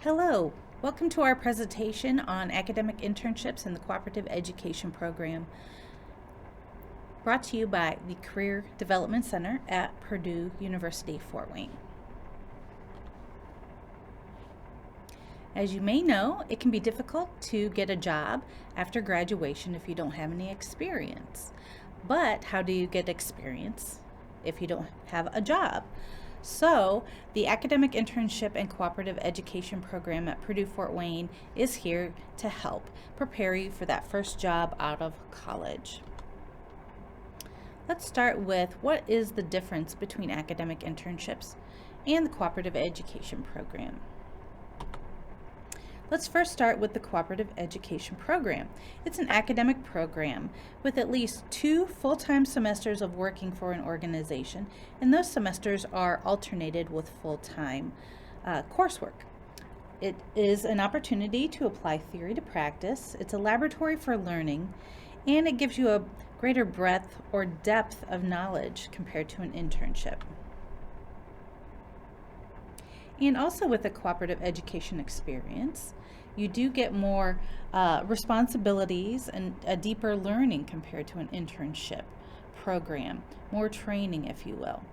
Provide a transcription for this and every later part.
Hello, welcome to our presentation on academic internships in the Cooperative Education Program, brought to you by the Career Development Center at Purdue University Fort Wayne. As you may know, it can be difficult to get a job after graduation if you don't have any experience. But how do you get experience if you don't have a job? So, the Academic Internship and Cooperative Education Program at Purdue Fort Wayne is here to help prepare you for that first job out of college. Let's start with what is the difference between academic internships and the Cooperative Education Program. Let's first start with the Cooperative Education Program. It's an academic program with at least 2 full-time semesters of working for an organization, and those semesters are alternated with full-time coursework. It is an opportunity to apply theory to practice. It's a laboratory for learning, and it gives you a greater breadth or depth of knowledge compared to an internship. And also with a cooperative education experience, you do get more responsibilities and a deeper learning compared to an internship program, more training, if you will.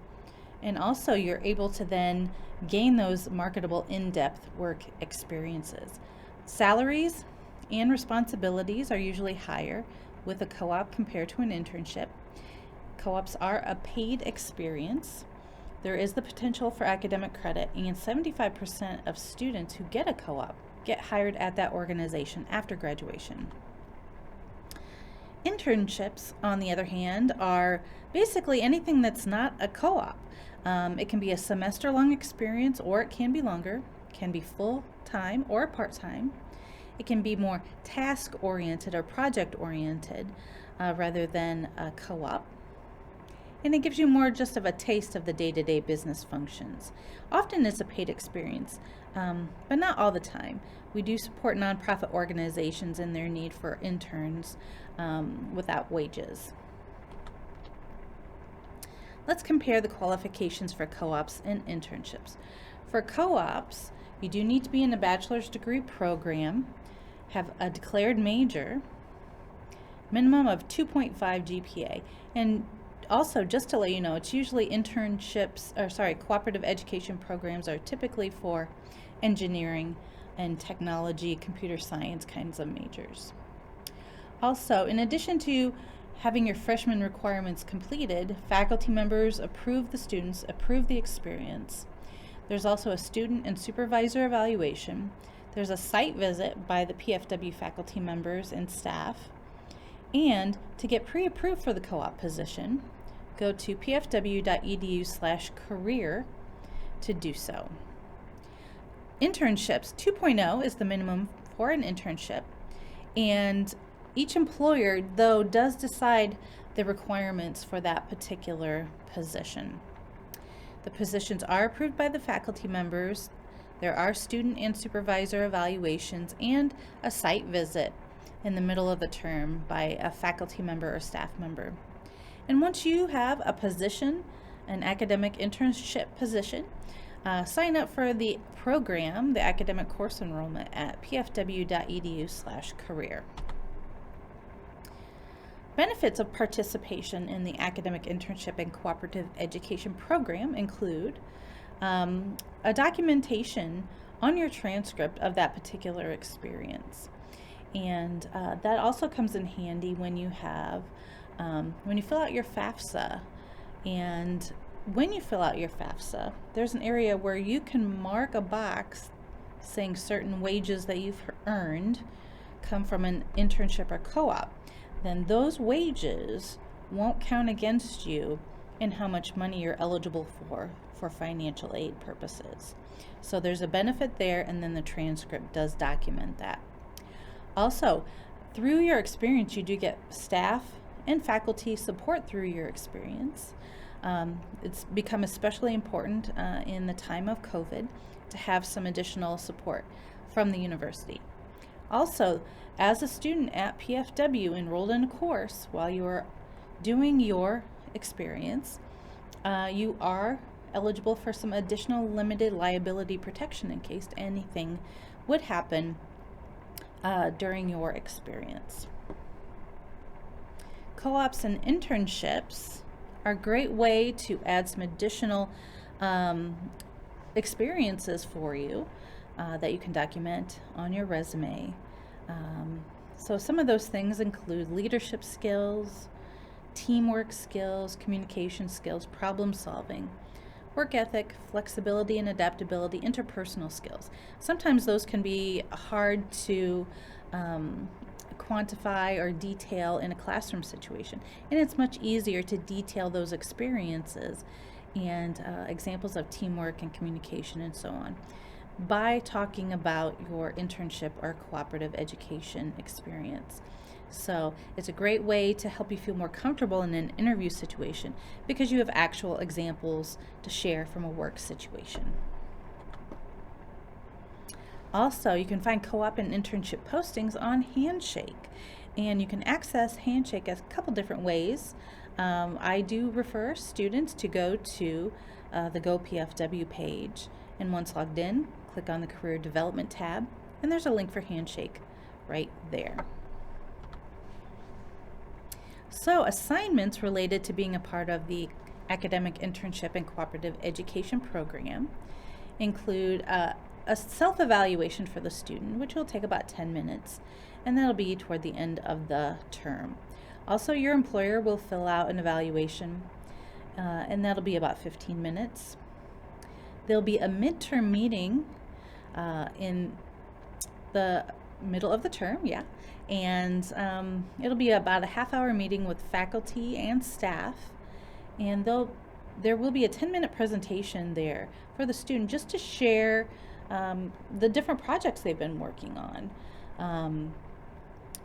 And also you're able to then gain those marketable in-depth work experiences. Salaries and responsibilities are usually higher with a co-op compared to an internship. Co-ops are a paid experience. There is the potential for academic credit, and 75% of students who get a co-op get hired at that organization after graduation. Internships, on the other hand, are basically anything that's not a co-op. It can be a semester-long experience, or it can be longer. It can be full-time or part-time. It can be more task-oriented or project-oriented rather than a co-op. And it gives you more just of a taste of the day-to-day business functions. Often it's a paid experience, but not all the time. We do support nonprofit organizations in their need for interns without wages. Let's compare the qualifications for co-ops and internships. For co-ops, you do need to be in a bachelor's degree program, have a declared major, minimum of 2.5 GPA, and also, just to let you know, it's usually cooperative education programs are typically for engineering and technology, computer science kinds of majors. Also, in addition to having your freshman requirements completed, faculty members approve the students, approve the experience. There's also a student and supervisor evaluation. There's a site visit by the PFW faculty members and staff. And to get pre-approved for the co-op position, go to pfw.edu/career to do so. Internships 2.0 is the minimum for an internship, and each employer, though, does decide the requirements for that particular position. The positions are approved by the faculty members. There are student and supervisor evaluations and a site visit in the middle of the term by a faculty member or staff member. And once you have a position, an academic internship position, sign up for the program, the academic course enrollment at pfw.edu/career. Benefits of participation in the academic internship and cooperative education program include a documentation on your transcript of that particular experience. And that also comes in handy when you have when you fill out your FAFSA. And when you fill out your FAFSA, there's an area where you can mark a box saying certain wages that you've earned come from an internship or co-op. Then those wages won't count against you in how much money you're eligible for financial aid purposes. So there's a benefit there, and then the transcript does document that. Also, through your experience, you do get staff and faculty support through your experience. It's become especially important in the time of COVID to have some additional support from the university. Also, as a student at PFW enrolled in a course while you are doing your experience, you are eligible for some additional limited liability protection in case anything would happen during your experience. Co-ops and internships are a great way to add some additional experiences for you that you can document on your resume. So some of those things include leadership skills, teamwork skills, communication skills, problem solving, work ethic, flexibility and adaptability, interpersonal skills. Sometimes those can be hard to quantify or detail in a classroom situation, and it's much easier to detail those experiences and examples of teamwork and communication and so on by talking about your internship or cooperative education experience. So it's a great way to help you feel more comfortable in an interview situation because you have actual examples to share from a work situation. Also, you can find co-op and internship postings on Handshake, and you can access Handshake a couple different ways. I do refer students to go to the Go PFW page, and once logged in, click on the Career Development tab, and there's a link for Handshake right there. So assignments related to being a part of the academic internship and cooperative education program include a self-evaluation for the student, which will take about 10 minutes, and that'll be toward the end of the term. Also, your employer will fill out an evaluation, and that'll be about 15 minutes. There'll be a midterm meeting in the middle of the term, and it'll be about a half-hour meeting with faculty and staff, and there will be a 10-minute presentation there for the student just to share the different projects they've been working on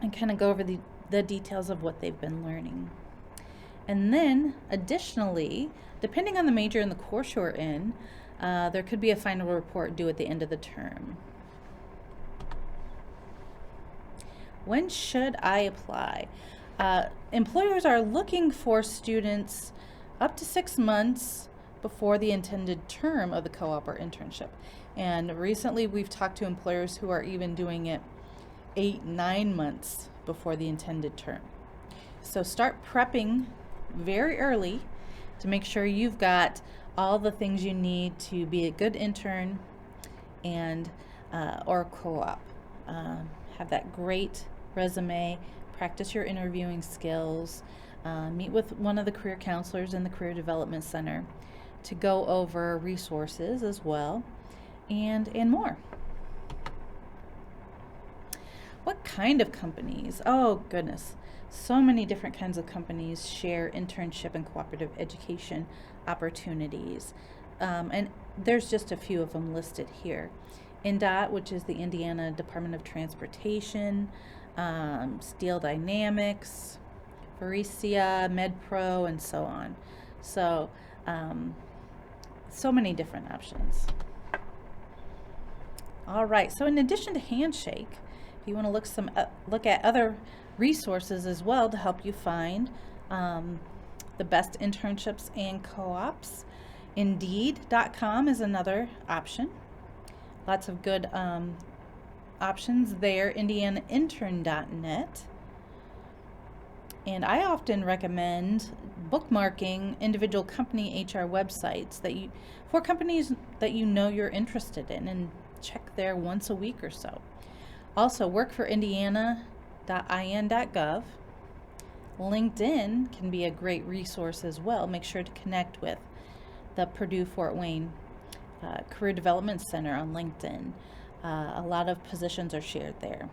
and kind of go over the details of what they've been learning. And then additionally, depending on the major and the course you're in, there could be a final report due at the end of the term. When should I apply? Employers are looking for students up to 6 months before the intended term of the co-op or internship. And recently we've talked to employers who are even doing it 8-9 months before the intended term. So start prepping very early to make sure you've got all the things you need to be a good intern and or co-op. Have that great resume, practice your interviewing skills, meet with one of the career counselors in the Career Development Center to go over resources as well, and more. What kind of companies? Oh goodness, so many different kinds of companies share internship and cooperative education opportunities, and there's just a few of them listed here. INDOT, which is the Indiana Department of Transportation, Steel Dynamics, Vericia, MedPro, and so on. So, so many different options. All right, so in addition to Handshake, if you want to look at other resources as well to help you find the best internships and co-ops, Indeed.com is another option. Lots of good options there. IndianaIntern.net. And I often recommend bookmarking individual company HR websites for companies that you know you're interested in, and check there once a week or so. Also, workforindiana.in.gov. LinkedIn can be a great resource as well. Make sure to connect with the Purdue Fort Wayne Career Development Center on LinkedIn. A lot of positions are shared there.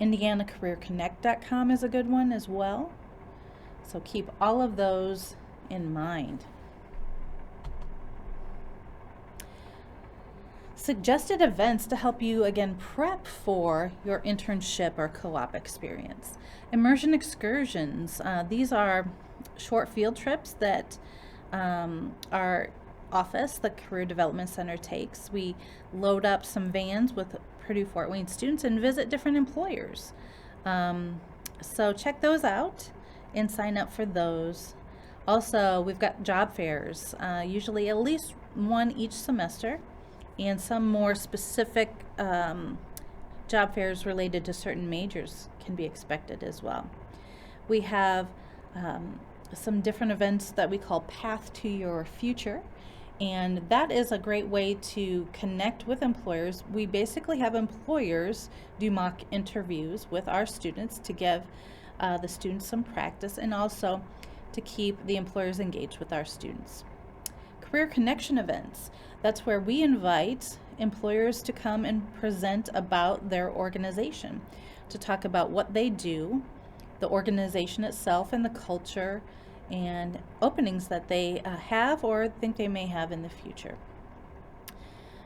IndianaCareerConnect.com is a good one as well. So keep all of those in mind. Suggested events to help you again prep for your internship or co-op experience. Immersion excursions. These are short field trips that our office, the Career Development Center, takes. We load up some vans with Purdue Fort Wayne students and visit different employers. So check those out and sign up for those. Also, we've got job fairs, usually at least one each semester, and some more specific job fairs related to certain majors can be expected as well. We have some different events that we call Path to Your Future, and that is a great way to connect with employers. We basically have employers do mock interviews with our students to give the students some practice, and also to keep the employers engaged with our students. Career connection events, that's where we invite employers to come and present about their organization, to talk about what they do, the organization itself, and the culture and openings that they have or think they may have in the future.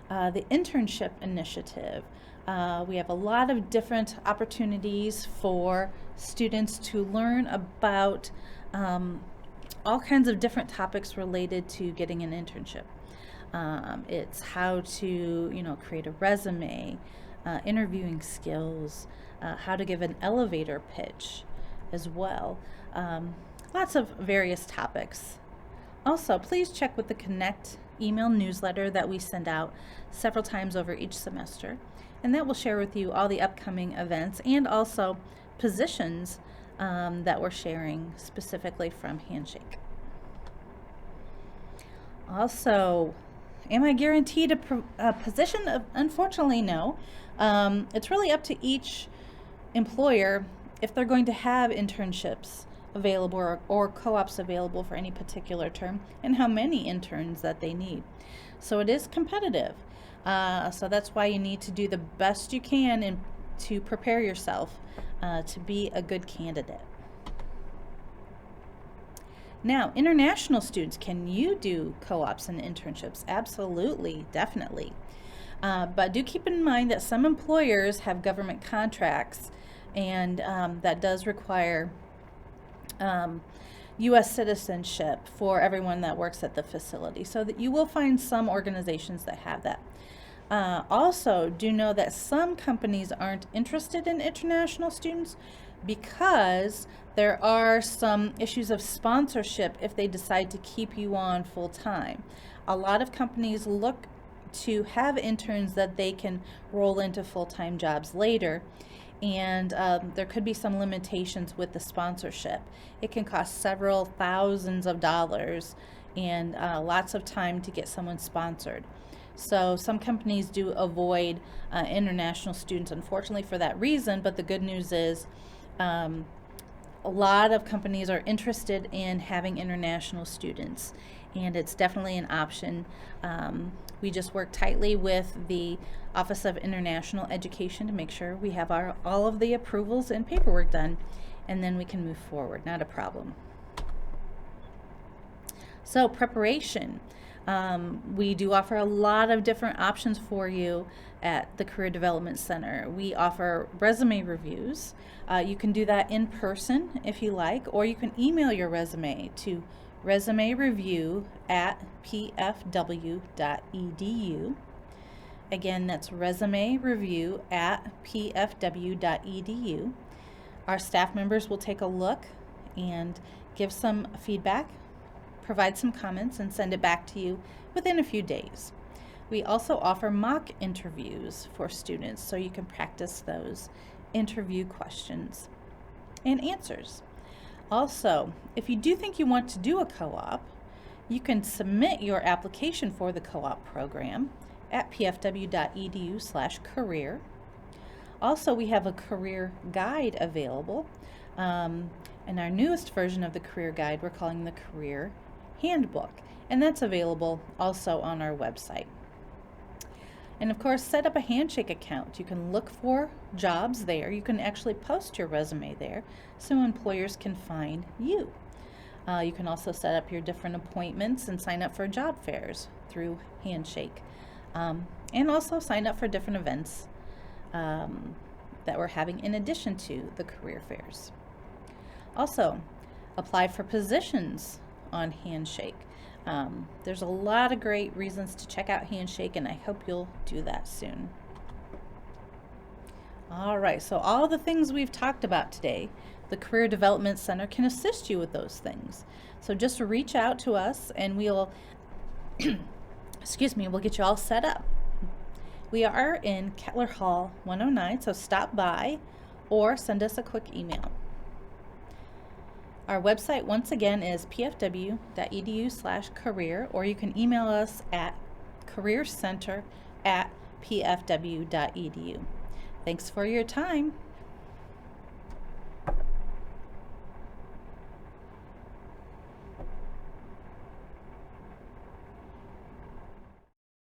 The internship initiative. We have a lot of different opportunities for students to learn about all kinds of different topics related to getting an internship. It's how to, create a resume, interviewing skills, how to give an elevator pitch as well. Lots of various topics. Also, please check with the Connect email newsletter that we send out several times over each semester, and that will share with you all the upcoming events and also positions that we're sharing specifically from Handshake. Also, am I guaranteed a position? Unfortunately, no. It's really up to each employer if they're going to have internships available or co-ops available for any particular term, and how many interns that they need. So it is competitive. So that's why you need to do the best you can to prepare yourself to be a good candidate. Now, international students, can you do co-ops and internships? Absolutely, definitely. But do keep in mind that some employers have government contracts, and that does require U.S. citizenship for everyone that works at the facility, so that you will find some organizations that have that. Also, do know that some companies aren't interested in international students because there are some issues of sponsorship if they decide to keep you on full time. A lot of companies look to have interns that they can roll into full-time jobs later, and there could be some limitations with the sponsorship. It can cost several thousands of dollars and lots of time to get someone sponsored. So some companies do avoid international students, unfortunately, for that reason, but the good news is a lot of companies are interested in having international students, and it's definitely an option. We just work tightly with the Office of International Education to make sure we have all of the approvals and paperwork done, and then we can move forward. Not a problem. So preparation. We do offer a lot of different options for you at the Career Development Center. We offer resume reviews. You can do that in person if you like, or you can email your resume to resumereview@pfw.edu. Again, that's resumereview@pfw.edu. Our staff members will take a look and give some feedback, provide some comments, and send it back to you within a few days. We also offer mock interviews for students, so you can practice those interview questions and answers. Also, if you do think you want to do a co-op, you can submit your application for the co-op program at pfw.edu/career. Also, we have a career guide available, and our newest version of the career guide we're calling the Career Handbook, and that's available also on our website. And of course, set up a Handshake account. You can look for jobs there. You can actually post your resume there so employers can find you. You can also set up your different appointments and sign up for job fairs through Handshake, and also sign up for different events that we're having in addition to the career fairs. Also, apply for positions on Handshake. There's a lot of great reasons to check out Handshake, and I hope you'll do that soon. All right, so all the things we've talked about today, the Career Development Center can assist you with those things. So just reach out to us and we'll, excuse me, we'll get you all set up. We are in Kettler Hall 109, so stop by or send us a quick email. Our website, once again, is pfw.edu/career, or you can email us at careercenter@pfw.edu. Thanks for your time.